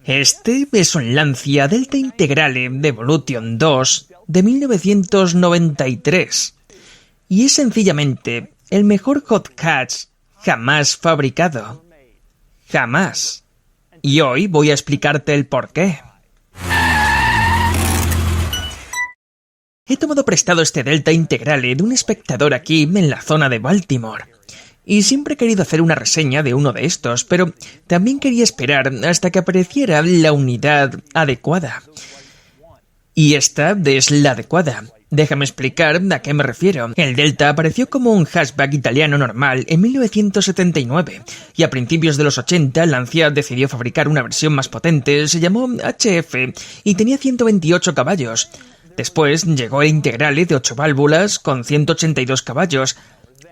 Este es un Lancia Delta Integrale de Evolution 2 de 1993 y es sencillamente el mejor hot hatch jamás fabricado. Jamás. Y hoy voy a explicarte el porqué. He tomado prestado este Delta Integrale de un espectador aquí en la zona de Baltimore. Y siempre he querido hacer una reseña de uno de estos, pero también quería esperar hasta que apareciera la unidad adecuada. Y esta es la adecuada. Déjame explicar a qué me refiero. El Delta apareció como un hatchback italiano normal en 1979 y a principios de los 80 Lancia decidió fabricar una versión más potente, se llamó HF y tenía 128 caballos. Después llegó el Integrale de 8 válvulas con 182 caballos.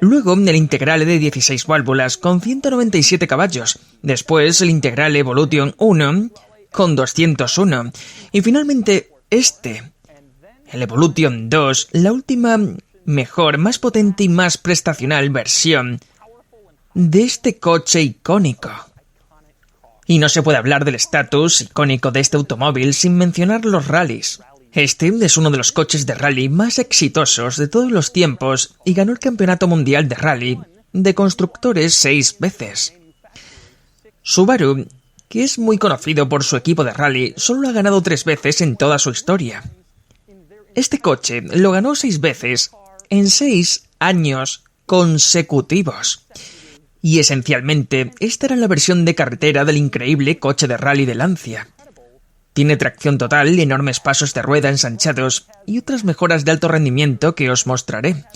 Luego el Integrale de 16 válvulas con 197 caballos. Después el Integrale Evolution 1 con 201. Y finalmente el Evolution 2, la última, mejor, más potente y más prestacional versión de este coche icónico. Y no se puede hablar del estatus icónico de este automóvil sin mencionar los rallies. Este es uno de los coches de rally más exitosos de todos los tiempos y ganó el Campeonato Mundial de Rally de Constructores 6 veces. Subaru, que es muy conocido por su equipo de rally, solo lo ha ganado 3 veces en toda su historia. Este coche lo ganó 6 veces en 6 años consecutivos. Y esencialmente, esta era la versión de carretera del increíble coche de rally de Lancia. Tiene tracción total, enormes pasos de rueda ensanchados y otras mejoras de alto rendimiento que os mostraré.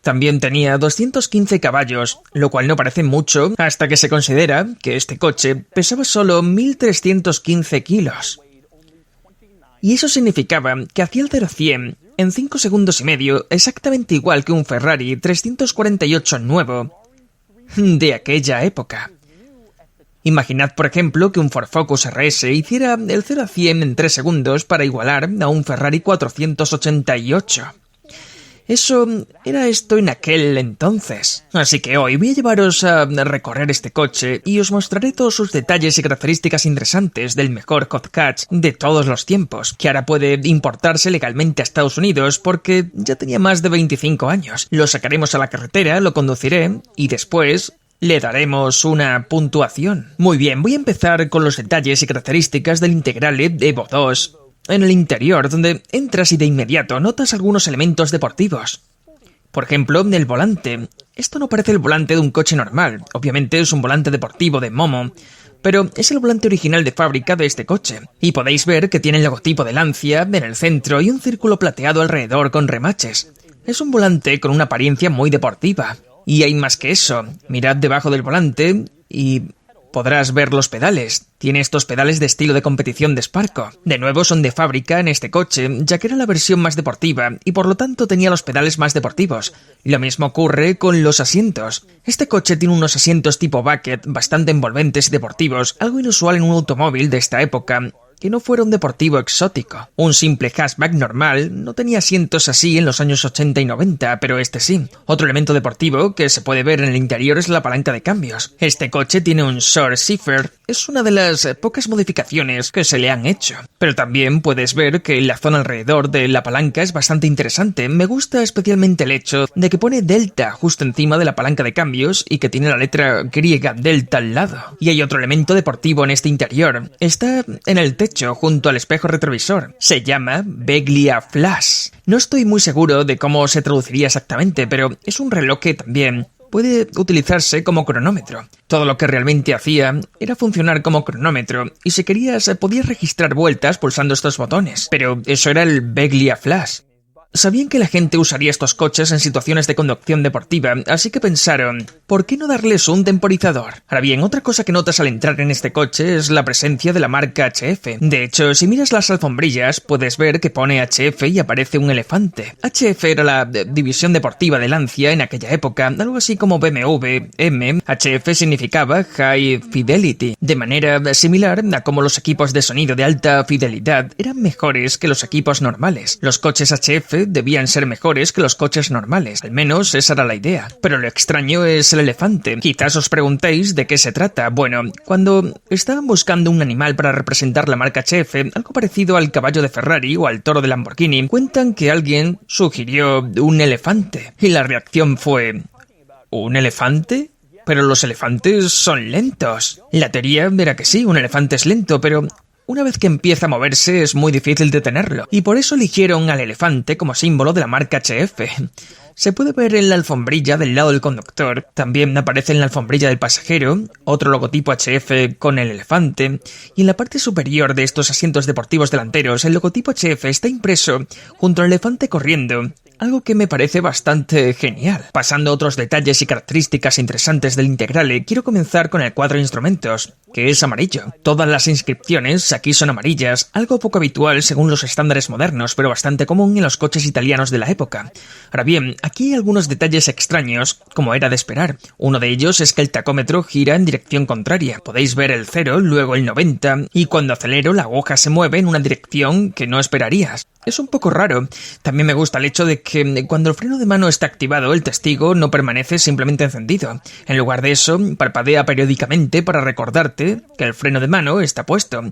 También tenía 215 caballos, lo cual no parece mucho hasta que se considera que este coche pesaba solo 1.315 kilos. Y eso significaba que hacía el 0 a 100 en 5 segundos y medio, exactamente igual que un Ferrari 348 nuevo de aquella época. Imaginad, por ejemplo, que un Ford Focus RS hiciera el 0 a 100 en 3 segundos para igualar a un Ferrari 488. Eso era esto en aquel entonces. Así que hoy voy a llevaros a recorrer este coche y os mostraré todos sus detalles y características interesantes del mejor hot hatch de todos los tiempos, que ahora puede importarse legalmente a Estados Unidos porque ya tenía más de 25 años. Lo sacaremos a la carretera, lo conduciré y después le daremos una puntuación. Muy bien, voy a empezar con los detalles y características del Integrale Evo 2. En el interior, donde entras y de inmediato notas algunos elementos deportivos. Por ejemplo, el volante. Esto no parece el volante de un coche normal. Obviamente es un volante deportivo de Momo, pero es el volante original de fábrica de este coche. Y podéis ver que tiene el logotipo de Lancia en el centro y un círculo plateado alrededor con remaches. Es un volante con una apariencia muy deportiva. Y hay más que eso. Mirad debajo del volante y podrás ver los pedales. Tiene estos pedales de estilo de competición de Sparco. De nuevo son de fábrica en este coche, ya que era la versión más deportiva y por lo tanto tenía los pedales más deportivos. Lo mismo ocurre con los asientos. Este coche tiene unos asientos tipo bucket bastante envolventes y deportivos, algo inusual en un automóvil de esta época, que no fuera un deportivo exótico. Un simple hatchback normal no tenía asientos así en los años 80 y 90, pero este sí. Otro elemento deportivo que se puede ver en el interior es la palanca de cambios. Este coche tiene un Short Shifter, es una de las pocas modificaciones que se le han hecho. Pero también puedes ver que la zona alrededor de la palanca es bastante interesante. Me gusta especialmente el hecho de que pone Delta justo encima de la palanca de cambios y que tiene la letra griega Delta al lado. Y hay otro elemento deportivo en este interior. Está en el techo junto al espejo retrovisor. Se llama Veglia Flash. No estoy muy seguro de cómo se traduciría exactamente, pero es un reloj que también puede utilizarse como cronómetro. Todo lo que realmente hacía era funcionar como cronómetro y si querías podías registrar vueltas pulsando estos botones. Pero eso era el Veglia Flash. Sabían que la gente usaría estos coches en situaciones de conducción deportiva, así que pensaron, ¿por qué no darles un temporizador? Ahora bien, otra cosa que notas al entrar en este coche es la presencia de la marca HF. De hecho, si miras las alfombrillas, puedes ver que pone HF y aparece un elefante. HF era la división deportiva de Lancia en aquella época, algo así como BMW M. HF significaba High Fidelity, de manera similar a como los equipos de sonido de alta fidelidad eran mejores que los equipos normales. Los coches HF debían ser mejores que los coches normales, al menos esa era la idea. Pero lo extraño es el elefante. Quizás os preguntéis de qué se trata. Bueno, cuando estaban buscando un animal para representar la marca HF, algo parecido al caballo de Ferrari o al toro de Lamborghini, cuentan que alguien sugirió un elefante. Y la reacción fue... ¿un elefante? Pero los elefantes son lentos. La teoría era que sí, un elefante es lento, pero una vez que empieza a moverse es muy difícil detenerlo. Y por eso eligieron al elefante como símbolo de la marca HF. Se puede ver en la alfombrilla del lado del conductor, también aparece en la alfombrilla del pasajero, otro logotipo HF con el elefante, y en la parte superior de estos asientos deportivos delanteros el logotipo HF está impreso junto al elefante corriendo, algo que me parece bastante genial. Pasando a otros detalles y características interesantes del Integrale, quiero comenzar con el cuadro de instrumentos, que es amarillo. Todas las inscripciones aquí son amarillas, algo poco habitual según los estándares modernos, pero bastante común en los coches italianos de la época. Ahora bien, aquí hay algunos detalles extraños, como era de esperar. Uno de ellos es que el tacómetro gira en dirección contraria. Podéis ver el 0, luego el 90, y cuando acelero la aguja se mueve en una dirección que no esperarías. Es un poco raro. También me gusta el hecho de que cuando el freno de mano está activado, el testigo no permanece simplemente encendido. En lugar de eso, parpadea periódicamente para recordarte que el freno de mano está puesto.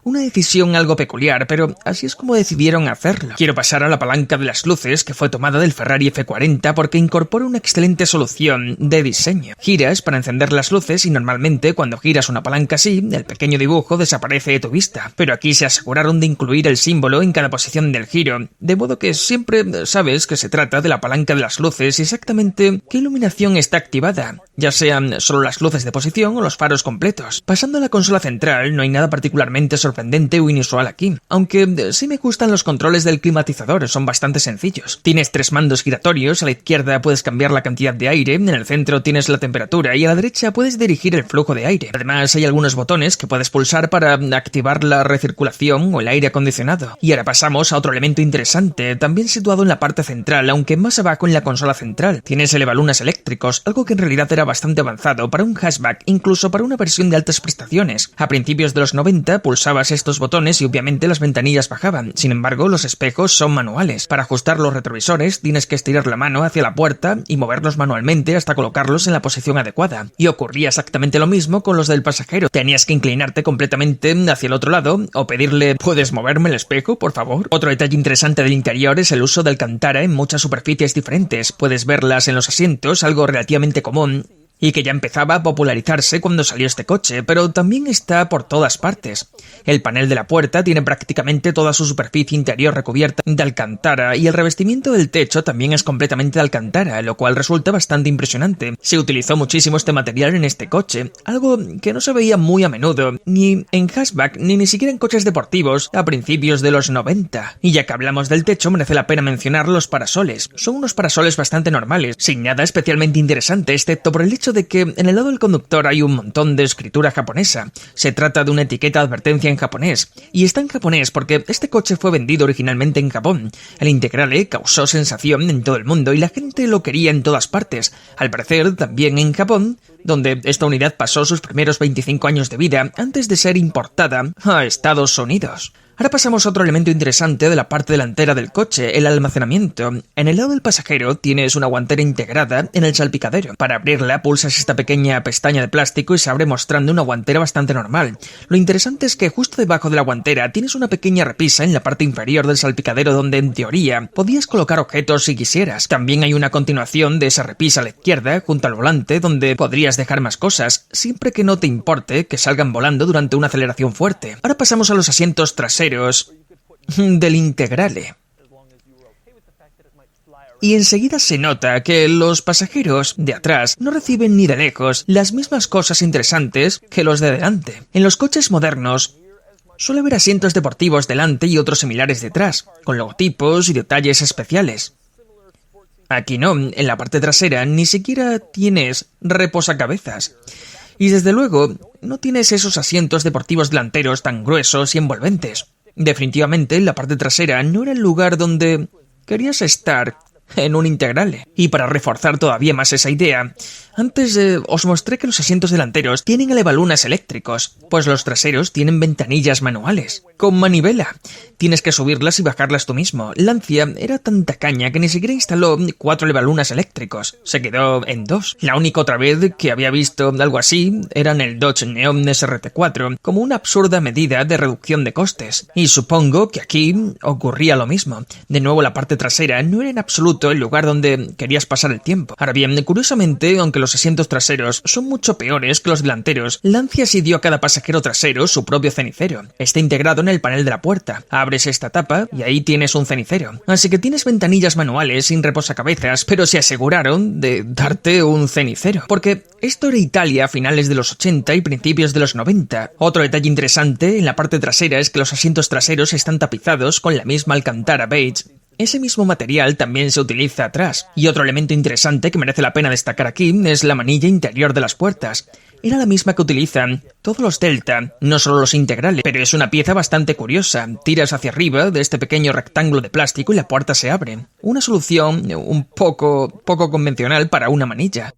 Una decisión algo peculiar, pero así es como decidieron hacerlo. Quiero pasar a la palanca de las luces, que fue tomada del Ferrari F40 porque incorpora una excelente solución de diseño. Giras para encender las luces y normalmente cuando giras una palanca así, el pequeño dibujo desaparece de tu vista. Pero aquí se aseguraron de incluir el símbolo en cada posición del giro, de modo que siempre sabes que se trata de la palanca de las luces y exactamente qué iluminación está activada, ya sean solo las luces de posición o los faros completos. Pasando a la consola central, no hay nada particularmente sorprendente o inusual aquí, aunque sí me gustan los controles del climatizador, son bastante sencillos. Tienes 3 mandos giratorios, a la izquierda puedes cambiar la cantidad de aire, en el centro tienes la temperatura y a la derecha puedes dirigir el flujo de aire. Además hay algunos botones que puedes pulsar para activar la recirculación o el aire acondicionado. Y ahora pasamos a otro elemento interesante, también situado en la parte central, aunque más abajo en la consola central. Tienes elevalunas eléctricos, algo que en realidad era bastante avanzado para un hatchback, incluso para una versión de altas prestaciones. A principios de los 90 pulsabas estos botones y obviamente las ventanillas bajaban. Sin embargo, los espejos son manuales. Para ajustar los retrovisores tienes que estirar la mano hacia la puerta y moverlos manualmente hasta colocarlos en la posición adecuada. Y ocurría exactamente lo mismo con los del pasajero. Tenías que inclinarte completamente hacia el otro lado o pedirle ¿puedes moverme el espejo, por favor? Otro detalle interesante del interior es el uso de alcántara en muchas superficies diferentes. Puedes verlas en los asientos, algo relativamente común y que ya empezaba a popularizarse cuando salió este coche, pero también está por todas partes. El panel de la puerta tiene prácticamente toda su superficie interior recubierta de alcántara y el revestimiento del techo también es completamente de alcántara, lo cual resulta bastante impresionante. Se utilizó muchísimo este material en este coche, algo que no se veía muy a menudo, ni en hatchback ni siquiera en coches deportivos a principios de los 90. Y ya que hablamos del techo, merece la pena mencionar los parasoles. Son unos parasoles bastante normales, sin nada especialmente interesante, excepto por el hecho de que en el lado del conductor hay un montón de escritura japonesa. Se trata de una etiqueta de advertencia en japonés, y está en japonés porque este coche fue vendido originalmente en Japón. El Integrale causó sensación en todo el mundo y la gente lo quería en todas partes, al parecer también en Japón, donde esta unidad pasó sus primeros 25 años de vida antes de ser importada a Estados Unidos. Ahora pasamos a otro elemento interesante de la parte delantera del coche, el almacenamiento. En el lado del pasajero tienes una guantera integrada en el salpicadero. Para abrirla pulsas esta pequeña pestaña de plástico y se abre mostrando una guantera bastante normal. Lo interesante es que justo debajo de la guantera tienes una pequeña repisa en la parte inferior del salpicadero donde en teoría podías colocar objetos si quisieras. También hay una continuación de esa repisa a la izquierda junto al volante donde podrías dejar más cosas, siempre que no te importe que salgan volando durante una aceleración fuerte. Ahora pasamos a los asientos traseros del Integrale. Y enseguida se nota que los pasajeros de atrás no reciben ni de lejos las mismas cosas interesantes que los de delante. En los coches modernos suele haber asientos deportivos delante y otros similares detrás, con logotipos y detalles especiales. Aquí no, en la parte trasera ni siquiera tienes reposacabezas. Y desde luego, no tienes esos asientos deportivos delanteros tan gruesos y envolventes. Definitivamente, la parte trasera no era el lugar donde querías estar en un Integrale. Y para reforzar todavía más esa idea, antes os mostré que los asientos delanteros tienen elevalunas eléctricos, pues los traseros tienen ventanillas manuales, con manivela. Tienes que subirlas y bajarlas tú mismo. Lancia era tan tacaña que ni siquiera instaló 4 elevalunas eléctricos, se quedó en 2. La única otra vez que había visto algo así era en el Dodge Neon SRT4, como una absurda medida de reducción de costes. Y supongo que aquí ocurría lo mismo. De nuevo, la parte trasera no era en absoluto el lugar donde querías pasar el tiempo. Ahora bien, curiosamente, aunque los asientos traseros son mucho peores que los delanteros, Lancia sí dio a cada pasajero trasero su propio cenicero. Está integrado en el panel de la puerta. Abres esta tapa y ahí tienes un cenicero. Así que tienes ventanillas manuales sin reposacabezas, pero se aseguraron de darte un cenicero. Porque esto era Italia a finales de los 80 y principios de los 90. Otro detalle interesante en la parte trasera es que los asientos traseros están tapizados con la misma alcantara beige. Ese mismo material también se utiliza atrás. Y otro elemento interesante que merece la pena destacar aquí es la manilla interior de las puertas. Era la misma que utilizan todos los Delta, no solo los Integrales, pero es una pieza bastante curiosa. Tiras hacia arriba de este pequeño rectángulo de plástico y la puerta se abre. Una solución un poco convencional para una manilla.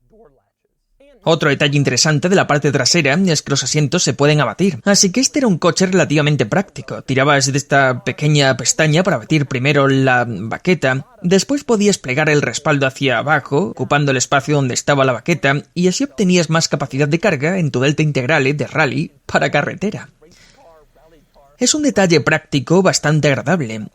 Otro detalle interesante de la parte trasera es que los asientos se pueden abatir, así que este era un coche relativamente práctico. Tirabas de esta pequeña pestaña para abatir primero la baqueta, después podías plegar el respaldo hacia abajo, ocupando el espacio donde estaba la baqueta, y así obtenías más capacidad de carga en tu Delta Integrale de rally para carretera. Es un detalle práctico bastante agradable.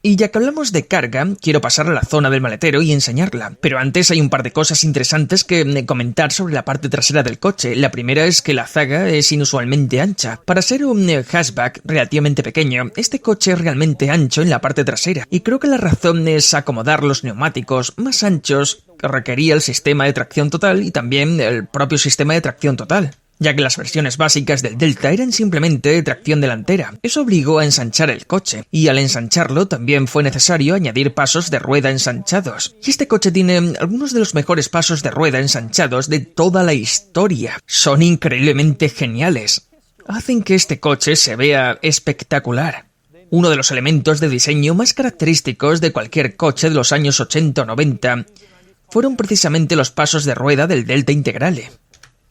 Y ya que hablamos de carga, quiero pasar a la zona del maletero y enseñarla. Pero antes hay un par de cosas interesantes que comentar sobre la parte trasera del coche. La primera es que la zaga es inusualmente ancha. Para ser un hatchback relativamente pequeño, este coche es realmente ancho en la parte trasera. Y creo que la razón es acomodar los neumáticos más anchos que requería el sistema de tracción total y también el propio sistema de tracción total, ya que las versiones básicas del Delta eran simplemente de tracción delantera. Eso obligó a ensanchar el coche, y al ensancharlo también fue necesario añadir pasos de rueda ensanchados. Y este coche tiene algunos de los mejores pasos de rueda ensanchados de toda la historia. Son increíblemente geniales. Hacen que este coche se vea espectacular. Uno de los elementos de diseño más característicos de cualquier coche de los años 80 o 90 fueron precisamente los pasos de rueda del Delta Integrale.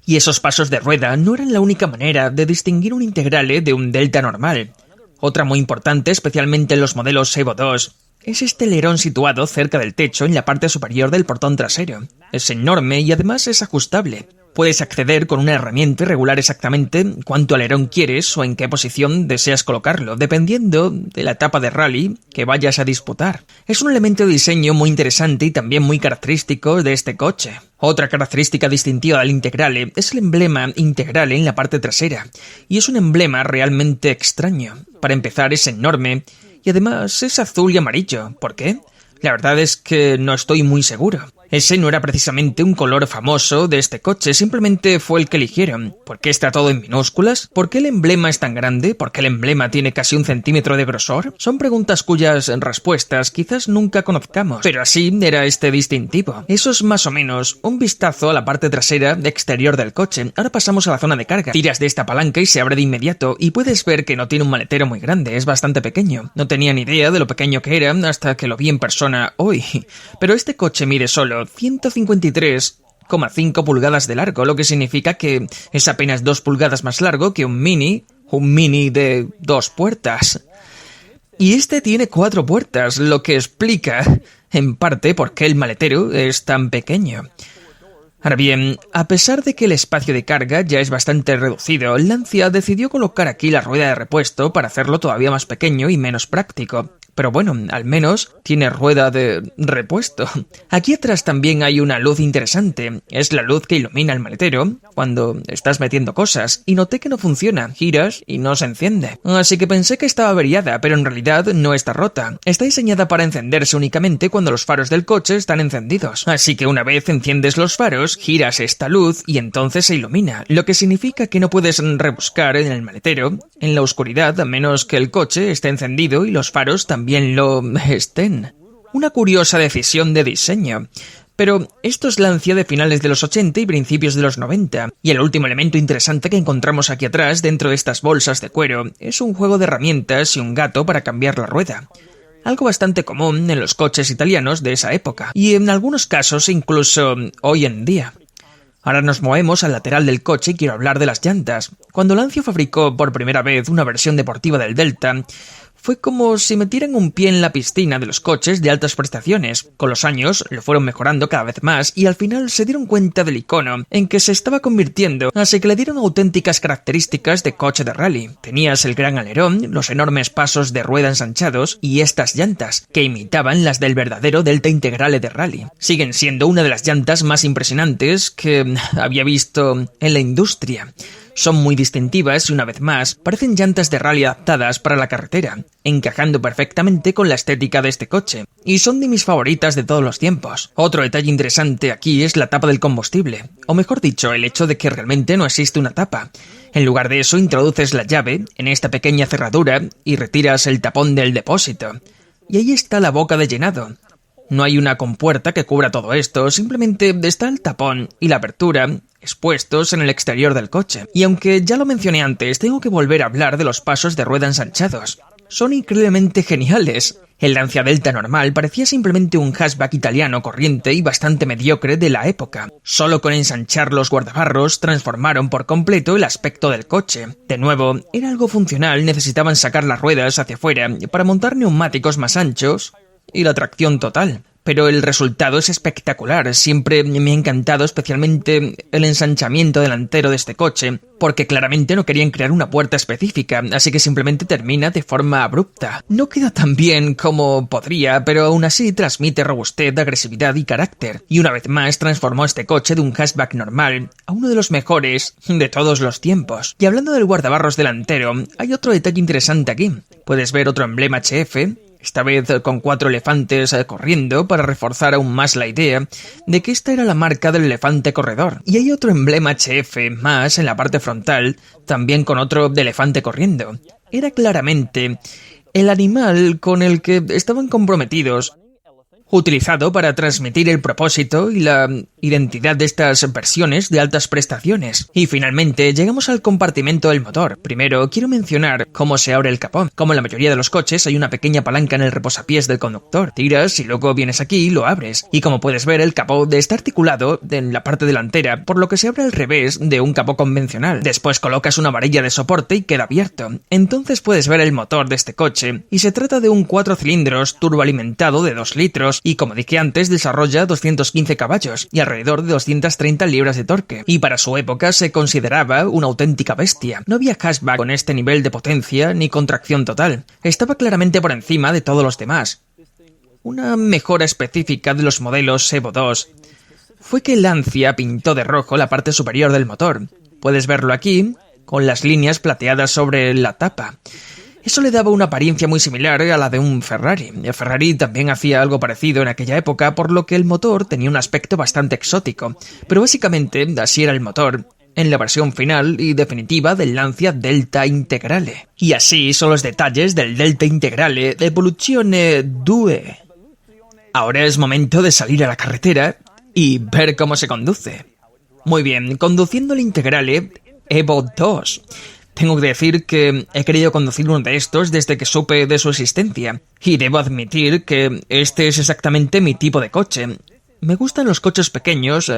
Y esos pasos de rueda no eran la única manera de distinguir un Integrale de un Delta normal. Otra muy importante, especialmente en los modelos Evo 2, es este alerón situado cerca del techo en la parte superior del portón trasero. Es enorme y además es ajustable. Puedes acceder con una herramienta y regular exactamente cuánto alerón quieres o en qué posición deseas colocarlo, dependiendo de la etapa de rally que vayas a disputar. Es un elemento de diseño muy interesante y también muy característico de este coche. Otra característica distintiva del Integrale es el emblema Integrale en la parte trasera, y es un emblema realmente extraño. Para empezar, es enorme y además es azul y amarillo. ¿Por qué? La verdad es que no estoy muy seguro. Ese no era precisamente un color famoso de este coche, simplemente fue el que eligieron. ¿Por qué está todo en minúsculas? ¿Por qué el emblema es tan grande? ¿Por qué el emblema tiene casi 1 centímetro de grosor? Son preguntas cuyas respuestas quizás nunca conozcamos, pero así era este distintivo. Eso es más o menos un vistazo a la parte trasera exterior del coche. Ahora pasamos a la zona de carga. Tiras de esta palanca y se abre de inmediato, y puedes ver que no tiene un maletero muy grande, es bastante pequeño. No tenía ni idea de lo pequeño que era hasta que lo vi en persona hoy. Pero este coche mide solo 153,5 pulgadas de largo, lo que significa que es apenas 2 pulgadas más largo que un mini de 2 puertas. Y este tiene 4 puertas, lo que explica, en parte, por qué el maletero es tan pequeño. Ahora bien, a pesar de que el espacio de carga ya es bastante reducido, Lancia decidió colocar aquí la rueda de repuesto para hacerlo todavía más pequeño y menos práctico. Pero bueno, al menos tiene rueda de repuesto. Aquí atrás también hay una luz interesante. Es la luz que ilumina el maletero cuando estás metiendo cosas. Y noté que no funciona. Giras y no se enciende. Así que pensé que estaba averiada, pero en realidad no está rota. Está diseñada para encenderse únicamente cuando los faros del coche están encendidos. Así que una vez enciendes los faros, giras esta luz y entonces se ilumina. Lo que significa que no puedes rebuscar en el maletero, en la oscuridad, a menos que el coche esté encendido y los faros también lo estén. Una curiosa decisión de diseño. Pero esto es Lancia de finales de los 80 y principios de los 90. Y el último elemento interesante que encontramos aquí atrás, dentro de estas bolsas de cuero, es un juego de herramientas y un gato para cambiar la rueda. algo bastante común en los coches italianos de esa época, y en algunos casos incluso hoy en día. Ahora nos movemos al lateral del coche y quiero hablar de las llantas. Cuando Lancia fabricó por primera vez una versión deportiva del Delta, fue como si metieran un pie en la piscina de los coches de altas prestaciones. Con los años lo fueron mejorando cada vez más y al final se dieron cuenta del icono en que se estaba convirtiendo, así que le dieron auténticas características de coche de rally. Tenías el gran alerón, los enormes pasos de rueda ensanchados y estas llantas, que imitaban las del verdadero Delta Integrale de rally. Siguen siendo una de las llantas más impresionantes que había visto en la industria. Son muy distintivas y, una vez más, parecen llantas de rally adaptadas para la carretera, encajando perfectamente con la estética de este coche, y son de mis favoritas de todos los tiempos. Otro detalle interesante aquí es la tapa del combustible, o mejor dicho, el hecho de que realmente no existe una tapa. En lugar de eso, introduces la llave en esta pequeña cerradura y retiras el tapón del depósito. Y ahí está la boca de llenado. No hay una compuerta que cubra todo esto, simplemente está el tapón y la apertura expuestos en el exterior del coche. Y aunque ya lo mencioné antes, tengo que volver a hablar de los pasos de rueda ensanchados. Son increíblemente geniales. El Lancia Delta normal parecía simplemente un hatchback italiano corriente y bastante mediocre de la época. Solo con ensanchar los guardabarros transformaron por completo el aspecto del coche. De nuevo, era algo funcional, necesitaban sacar las ruedas hacia afuera para montar neumáticos más anchos y la tracción total. Pero el resultado es espectacular. Siempre me ha encantado especialmente el ensanchamiento delantero de este coche, porque claramente no querían crear una puerta específica, así que simplemente termina de forma abrupta. No queda tan bien como podría, pero aún así transmite robustez, agresividad y carácter. Y una vez más transformó este coche de un hatchback normal a uno de los mejores de todos los tiempos. Y hablando del guardabarros delantero, hay otro detalle interesante aquí. Puedes ver otro emblema HF, esta vez con 4 elefantes corriendo para reforzar aún más la idea de que esta era la marca del elefante corredor. Y hay otro emblema HF más en la parte frontal, también con otro de elefante corriendo. Era claramente el animal con el que estaban comprometidos, utilizado para transmitir el propósito y la identidad de estas versiones de altas prestaciones. Y finalmente llegamos al compartimento del motor. Primero quiero mencionar cómo se abre el capó. Como en la mayoría de los coches hay una pequeña palanca en el reposapiés del conductor. Tiras y luego vienes aquí y lo abres. Y como puedes ver, el capó está articulado en la parte delantera, por lo que se abre al revés de un capó convencional. Después colocas una varilla de soporte y queda abierto. Entonces puedes ver el motor de este coche y se trata de un 4 cilindros turboalimentado de 2 litros y, como dije antes, desarrolla 215 caballos y alrededor de 230 libras de torque, y para su época se consideraba una auténtica bestia. No había hatchback con este nivel de potencia ni con tracción total. Estaba claramente por encima de todos los demás. Una mejora específica de los modelos Evo 2 fue que Lancia pintó de rojo la parte superior del motor. Puedes verlo aquí, con las líneas plateadas sobre la tapa. Eso le daba una apariencia muy similar a la de un Ferrari. El Ferrari también hacía algo parecido en aquella época, por lo que el motor tenía un aspecto bastante exótico. Pero básicamente así era el motor en la versión final y definitiva del Lancia Delta Integrale. Y así son los detalles del Delta Integrale Evoluzione 2. Ahora es momento de salir a la carretera y ver cómo se conduce. Muy bien, conduciendo el Integrale Evo 2. Tengo que decir que he querido conducir uno de estos desde que supe de su existencia, y debo admitir que este es exactamente mi tipo de coche. Me gustan los coches pequeños,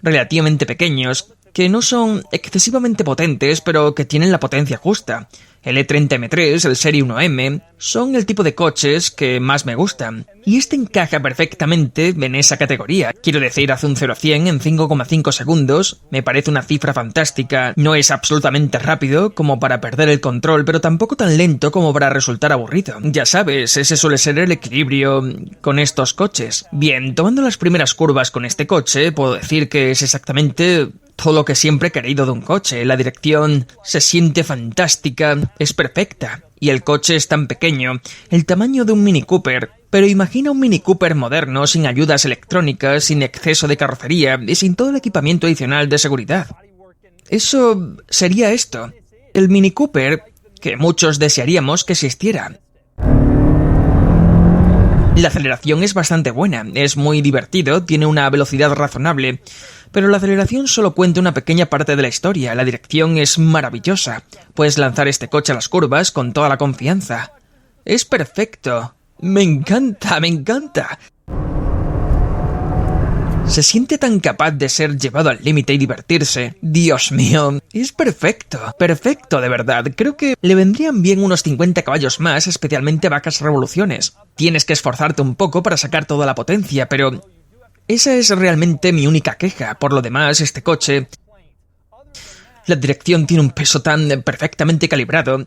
relativamente pequeños, que no son excesivamente potentes, pero que tienen la potencia justa. El E30 M3, el Serie 1M, son el tipo de coches que más me gustan. Y este encaja perfectamente en esa categoría. Quiero decir, hace un 0 a 100 en 5,5 segundos. Me parece una cifra fantástica. No es absolutamente rápido como para perder el control, pero tampoco tan lento como para resultar aburrido. Ya sabes, ese suele ser el equilibrio con estos coches. Bien, tomando las primeras curvas con este coche, puedo decir que es exactamente todo lo que siempre he querido de un coche. La dirección se siente fantástica, es perfecta. Y el coche es tan pequeño, el tamaño de un Mini Cooper. Pero imagina un Mini Cooper moderno, sin ayudas electrónicas, sin exceso de carrocería y sin todo el equipamiento adicional de seguridad. Eso sería esto. El Mini Cooper que muchos desearíamos que existiera. La aceleración es bastante buena, es muy divertido, tiene una velocidad razonable, pero la aceleración solo cuenta una pequeña parte de la historia. La dirección es maravillosa. Puedes lanzar este coche a las curvas con toda la confianza. Es perfecto. Me encanta, me encanta. Se siente tan capaz de ser llevado al límite y divertirse. Dios mío, es perfecto, perfecto de verdad. Creo que le vendrían bien unos 50 caballos más, especialmente vacas revoluciones. Tienes que esforzarte un poco para sacar toda la potencia, pero esa es realmente mi única queja. Por lo demás, este coche... La dirección tiene un peso tan perfectamente calibrado.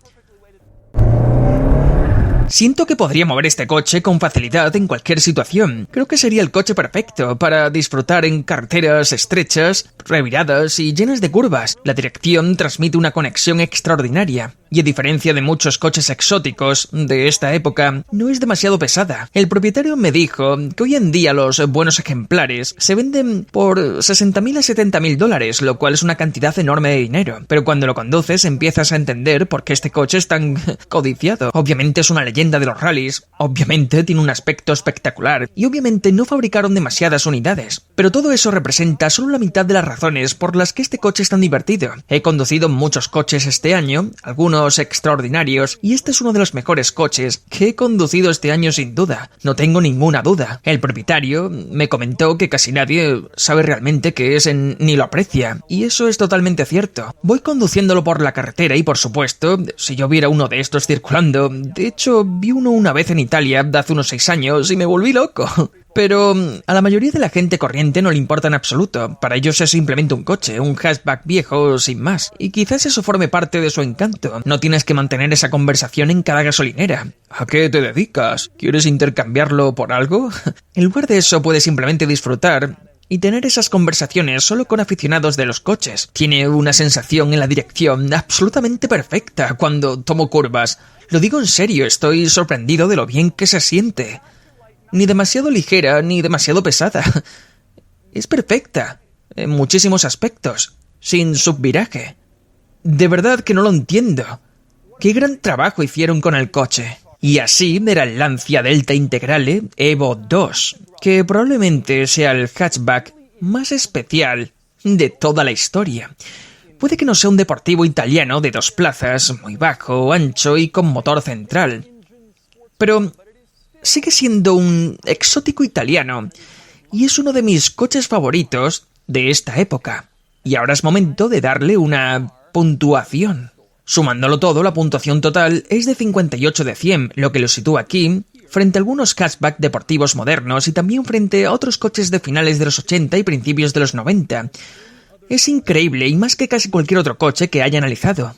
Siento que podría mover este coche con facilidad en cualquier situación. Creo que sería el coche perfecto para disfrutar en carreteras estrechas, reviradas y llenas de curvas. La dirección transmite una conexión extraordinaria. Y a diferencia de muchos coches exóticos de esta época, no es demasiado pesada. El propietario me dijo que hoy en día los buenos ejemplares se venden por $60,000 a $70,000, lo cual es una cantidad enorme de dinero. Pero cuando lo conduces empiezas a entender por qué este coche es tan codiciado. Obviamente es una leyenda de los rallies, obviamente tiene un aspecto espectacular y obviamente no fabricaron demasiadas unidades. Pero todo eso representa solo la mitad de las razones por las que este coche es tan divertido. He conducido muchos coches este año, algunos extraordinarios, y este es uno de los mejores coches que he conducido este año sin duda. No tengo ninguna duda. El propietario me comentó que casi nadie sabe realmente qué es ni lo aprecia, y eso es totalmente cierto. Voy conduciéndolo por la carretera y por supuesto, si yo viera uno de estos circulando, de hecho vi uno una vez en Italia hace unos 6 años y me volví loco. Pero a la mayoría de la gente corriente no le importa en absoluto. Para ellos es simplemente un coche, un hatchback viejo sin más. Y quizás eso forme parte de su encanto. No tienes que mantener esa conversación en cada gasolinera. ¿A qué te dedicas? ¿Quieres intercambiarlo por algo? En lugar de eso puedes simplemente disfrutar y tener esas conversaciones solo con aficionados de los coches. Tiene una sensación en la dirección absolutamente perfecta cuando tomo curvas. Lo digo en serio, estoy sorprendido de lo bien que se siente. Ni demasiado ligera, ni demasiado pesada. Es perfecta, en muchísimos aspectos, sin subviraje. De verdad que no lo entiendo. Qué gran trabajo hicieron con el coche. Y así era el Lancia Delta Integrale Evo 2, que probablemente sea el hatchback más especial de toda la historia. Puede que no sea un deportivo italiano de 2 plazas, muy bajo, ancho y con motor central, pero sigue siendo un exótico italiano y es uno de mis coches favoritos de esta época. Y ahora es momento de darle una puntuación. Sumándolo todo, la puntuación total es de 58 de 100, lo que lo sitúa aquí frente a algunos hatchback deportivos modernos y también frente a otros coches de finales de los 80 y principios de los 90. Es increíble y más que casi cualquier otro coche que haya analizado.